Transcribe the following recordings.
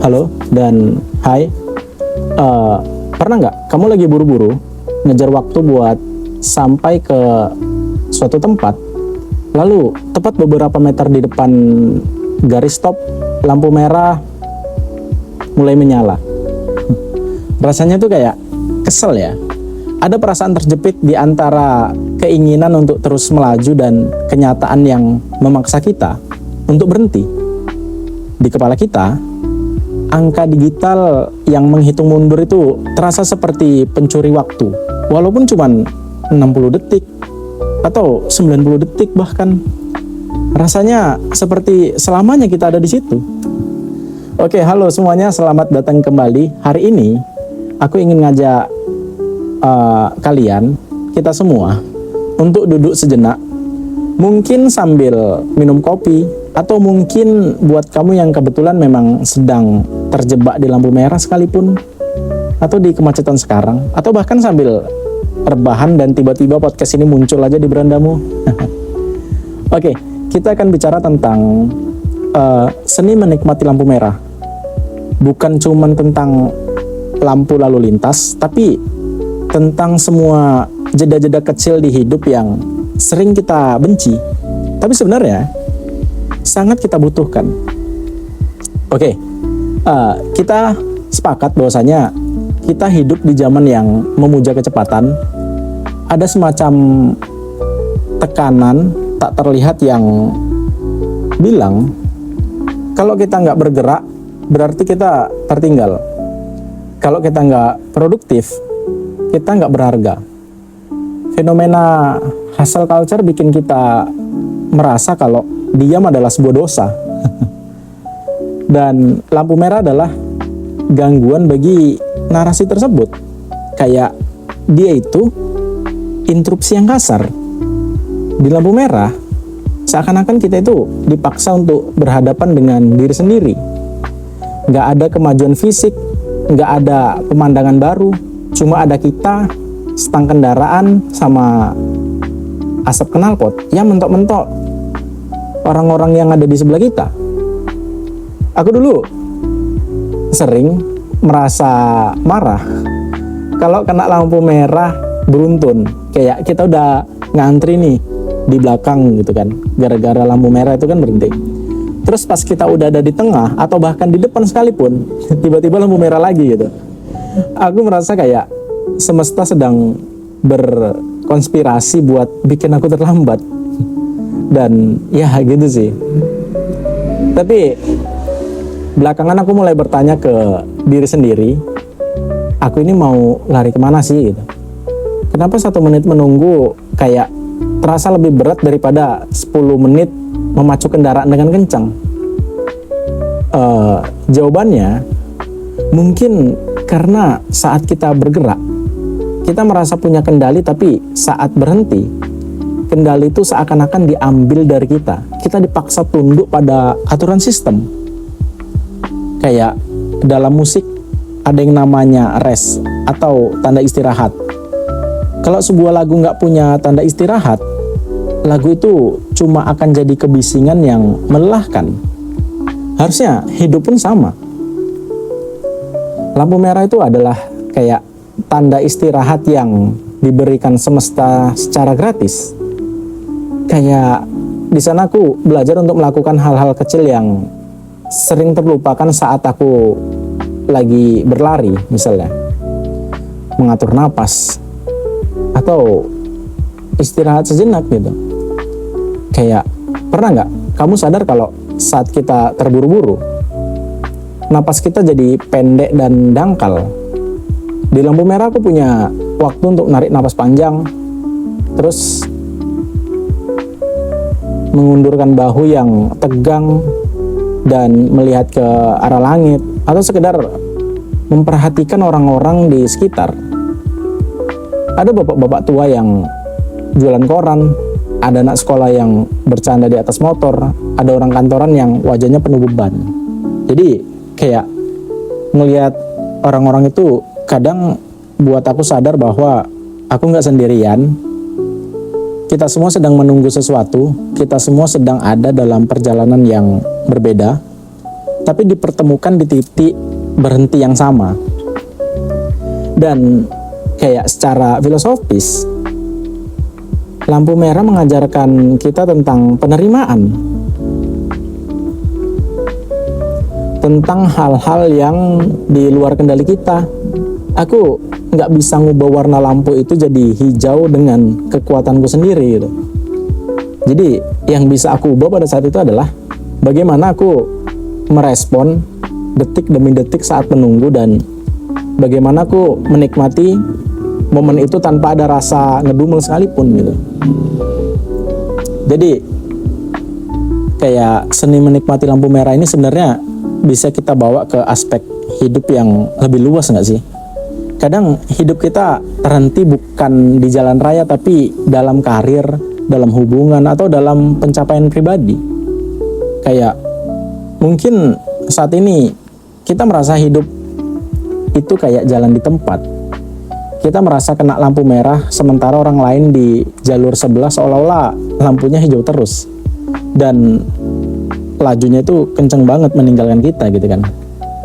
halo dan hai. Pernah nggak kamu lagi buru-buru ngejar waktu buat sampai ke suatu tempat, lalu tepat beberapa meter di depan garis stop, lampu merah mulai menyala. Rasanya tuh kayak kesel ya. Ada perasaan terjepit di antara keinginan untuk terus melaju dan kenyataan yang memaksa kita untuk berhenti. Di kepala kita, angka digital yang menghitung mundur itu terasa seperti pencuri waktu. Walaupun cuma 60 detik atau 90 detik bahkan. Rasanya seperti selamanya kita ada di situ. Oke, halo semuanya, selamat datang kembali. Hari ini aku ingin ngajak kalian, kita semua, untuk duduk sejenak. Mungkin sambil minum kopi, atau mungkin buat kamu yang kebetulan memang sedang terjebak di lampu merah sekalipun, atau di kemacetan sekarang, atau bahkan sambil rebahan dan tiba-tiba podcast ini muncul aja di berandamu. Oke, kita akan bicara tentang seni menikmati lampu merah. Bukan cuman tentang lampu lalu lintas, tapi tentang semua jeda-jeda kecil di hidup yang sering kita benci, tapi sebenarnya sangat kita butuhkan. Oke, kita sepakat bahwasanya kita hidup di zaman yang memuja kecepatan. Ada semacam tekanan tak terlihat yang bilang kalau kita nggak bergerak berarti kita tertinggal. Kalau kita nggak produktif, kita nggak berharga. Fenomena hustle culture bikin kita merasa kalau diam adalah sebuah dosa. Dan lampu merah adalah gangguan bagi narasi tersebut. Kayak dia itu interupsi yang kasar. Di lampu merah, seakan-akan kita itu dipaksa untuk berhadapan dengan diri sendiri. Nggak ada kemajuan fisik, nggak ada pemandangan baru, cuma ada kita, stang kendaraan, sama asap knalpot yang mentok-mentok orang-orang yang ada di sebelah kita. Aku dulu sering merasa marah kalau kena lampu merah beruntun. Kayak kita udah ngantri nih di belakang gitu kan, gara-gara lampu merah itu kan berhenti. Terus pas kita udah ada di tengah atau bahkan di depan sekalipun, tiba-tiba lampu merah lagi gitu. Aku merasa kayak semesta sedang berkonspirasi buat bikin aku terlambat. Dan ya gitu sih. Tapi belakangan aku mulai bertanya ke diri sendiri, aku ini mau lari kemana sih gitu. Kenapa 1 menit menunggu kayak terasa lebih berat daripada 10 menit memacu kendaraan dengan kencang? Jawabannya mungkin karena saat kita bergerak, kita merasa punya kendali, tapi saat berhenti, kendali itu seakan-akan diambil dari kita. Kita dipaksa tunduk pada aturan sistem. Kayak dalam musik ada yang namanya rest atau tanda istirahat. Kalau sebuah lagu nggak punya tanda istirahat, lagu itu cuma akan jadi kebisingan yang melelahkan. Harusnya hidup pun sama. Lampu merah itu adalah kayak tanda istirahat yang diberikan semesta secara gratis. Kayak di sana aku belajar untuk melakukan hal-hal kecil yang sering terlupakan saat aku lagi berlari, misalnya mengatur napas atau istirahat sejenak gitu. Kayak pernah nggak kamu sadar kalau saat kita terburu-buru, napas kita jadi pendek dan dangkal. Di lampu merah aku punya waktu untuk narik napas panjang, terus mengundurkan bahu yang tegang dan melihat ke arah langit, atau sekedar memperhatikan orang-orang di sekitar. Ada bapak-bapak tua yang jualan koran, ada anak sekolah yang bercanda di atas motor, ada orang kantoran yang wajahnya penuh beban. Jadi kayak ngelihat orang-orang itu kadang buat aku sadar bahwa aku nggak sendirian. Kita semua sedang menunggu sesuatu, kita semua sedang ada dalam perjalanan yang berbeda, tapi dipertemukan di titik berhenti yang sama. Dan kayak secara filosofis, lampu merah mengajarkan kita tentang penerimaan, tentang hal-hal yang di luar kendali kita. Aku nggak bisa ngubah warna lampu itu jadi hijau dengan kekuatanku sendiri gitu. Jadi yang bisa aku ubah pada saat itu adalah bagaimana aku merespon detik demi detik saat menunggu, dan bagaimana aku menikmati momen itu tanpa ada rasa ngedumel sekalipun gitu. Jadi kayak seni menikmati lampu merah ini sebenarnya bisa kita bawa ke aspek hidup yang lebih luas nggak sih? Kadang hidup kita terhenti bukan di jalan raya, tapi dalam karir, dalam hubungan, atau dalam pencapaian pribadi. Kayak mungkin saat ini kita merasa hidup itu kayak jalan di tempat. Kita merasa kena lampu merah, sementara orang lain di jalur sebelah seolah-olah lampunya hijau terus. Dan lajunya itu kenceng banget meninggalkan kita gitu kan.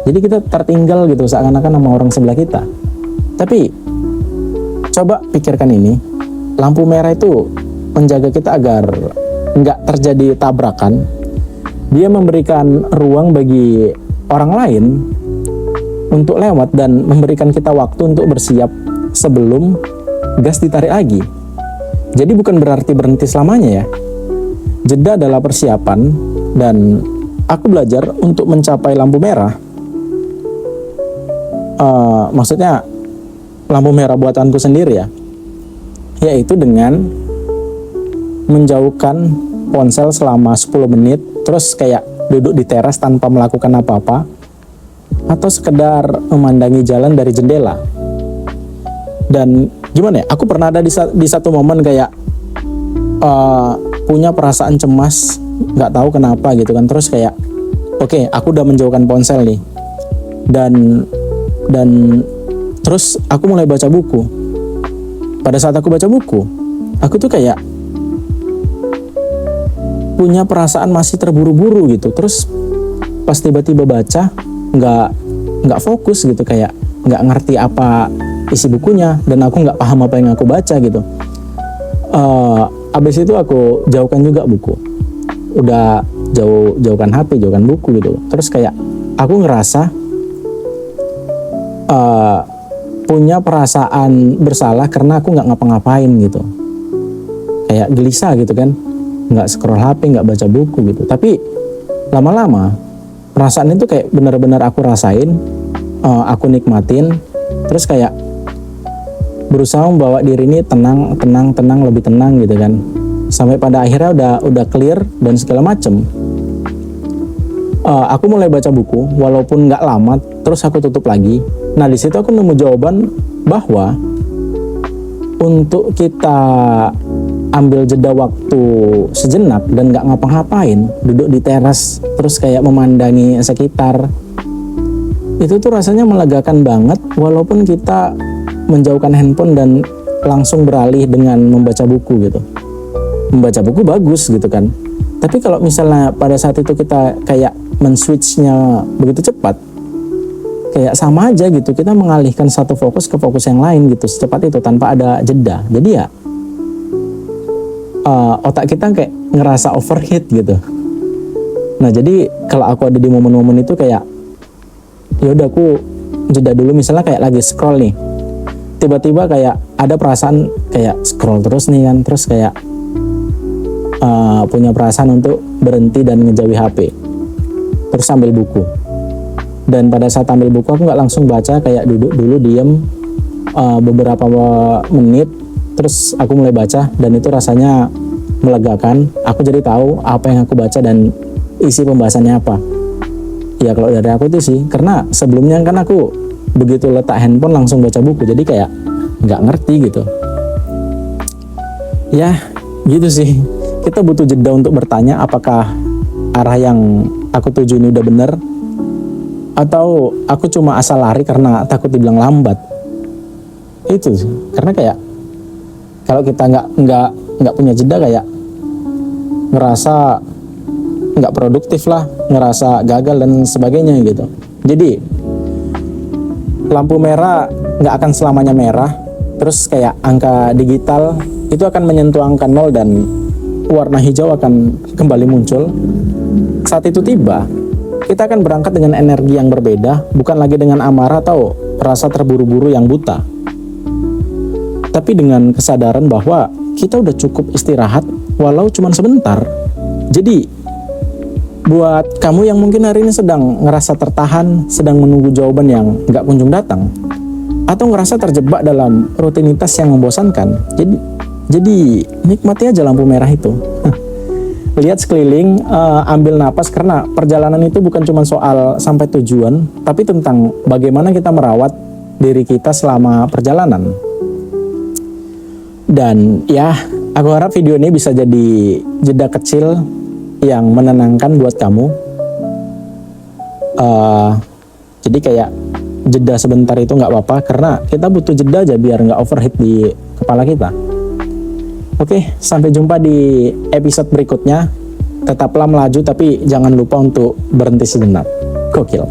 Jadi kita tertinggal gitu seakan-akan sama orang sebelah kita. Tapi coba pikirkan ini, lampu merah itu menjaga kita agar nggak terjadi tabrakan. Dia memberikan ruang bagi orang lain untuk lewat dan memberikan kita waktu untuk bersiap sebelum gas ditarik lagi. Jadi bukan berarti berhenti selamanya ya. Jeda adalah persiapan, dan aku belajar untuk mencapai lampu merah. Maksudnya lampu merah buatanku sendiri ya, yaitu dengan menjauhkan ponsel selama 10 menit, terus kayak duduk di teras tanpa melakukan apa-apa, atau sekedar memandangi jalan dari jendela. Dan gimana ya, aku pernah ada di satu momen kayak punya perasaan cemas, nggak tahu kenapa gitu kan. Terus kayak oke, aku udah menjauhkan ponsel nih, dan terus aku mulai baca buku. Pada saat aku baca buku, aku tuh kayak punya perasaan masih terburu-buru gitu. Terus pas tiba-tiba baca, nggak fokus gitu, kayak nggak ngerti apa isi bukunya, dan aku nggak paham apa yang aku baca gitu. Abis itu aku jauhkan juga buku, udah jauhkan HP, jauhkan buku gitu. Terus kayak aku ngerasa punya perasaan bersalah karena aku nggak ngapa-ngapain gitu, kayak gelisah gitu kan, nggak scroll HP, nggak baca buku gitu. Tapi lama-lama perasaan itu kayak benar-benar aku rasain, aku nikmatin, terus kayak berusaha membawa diri ini tenang, lebih tenang gitu kan, sampai pada akhirnya udah clear dan segala macem. Aku mulai baca buku walaupun nggak lama, terus aku tutup lagi. Nah di situ aku nemu jawaban bahwa untuk kita ambil jeda waktu sejenak dan nggak ngapa-ngapain, duduk di teras terus kayak memandangi sekitar, itu tuh rasanya melegakan banget, walaupun kita menjauhkan handphone dan langsung beralih dengan membaca buku gitu. Membaca buku bagus gitu kan, tapi kalau misalnya pada saat itu kita kayak men-switchnya begitu cepat, kayak sama aja gitu, kita mengalihkan satu fokus ke fokus yang lain gitu secepat itu tanpa ada jeda. Jadi ya otak kita kayak ngerasa overheat gitu. Nah jadi kalau aku ada di momen-momen itu kayak ya udah aku jeda dulu. Misalnya kayak lagi scroll nih, tiba-tiba kayak ada perasaan kayak scroll terus nih kan, terus kayak punya perasaan untuk berhenti dan ngejauhi HP, terus ambil buku. Dan pada saat ambil buku aku nggak langsung baca, kayak duduk dulu diem beberapa menit, terus aku mulai baca, dan itu rasanya melegakan. Aku jadi tahu apa yang aku baca dan isi pembahasannya apa. Ya kalau dari aku itu sih, karena sebelumnya kan aku begitu letak handphone langsung baca buku, jadi kayak nggak ngerti gitu. Ya gitu sih, kita butuh jeda untuk bertanya apakah arah yang aku tuju ini udah bener, atau aku cuma asal lari karena takut dibilang lambat. Itu sih, karena kayak kalau kita nggak punya jeda, kayak ngerasa nggak produktif lah, ngerasa gagal dan sebagainya gitu. Jadi lampu merah nggak akan selamanya merah. Terus kayak angka digital itu akan menyentuh angka 0 dan warna hijau akan kembali muncul. Saat itu tiba, kita akan berangkat dengan energi yang berbeda, bukan lagi dengan amarah atau rasa terburu-buru yang buta. Tapi dengan kesadaran bahwa kita udah cukup istirahat walau cuma sebentar. Jadi buat kamu yang mungkin hari ini sedang ngerasa tertahan, sedang menunggu jawaban yang nggak kunjung datang, atau ngerasa terjebak dalam rutinitas yang membosankan, jadi nikmati aja lampu merah itu. Lihat sekeliling, ambil napas, karena perjalanan itu bukan cuma soal sampai tujuan, tapi tentang bagaimana kita merawat diri kita selama perjalanan. Dan ya, aku harap video ini bisa jadi jeda kecil yang menenangkan buat kamu. Jadi kayak jeda sebentar itu nggak apa-apa, karena kita butuh jeda aja biar nggak overheat di kepala kita. Oke, sampai jumpa di episode berikutnya. Tetaplah melaju, tapi jangan lupa untuk berhenti sejenak. Gokil.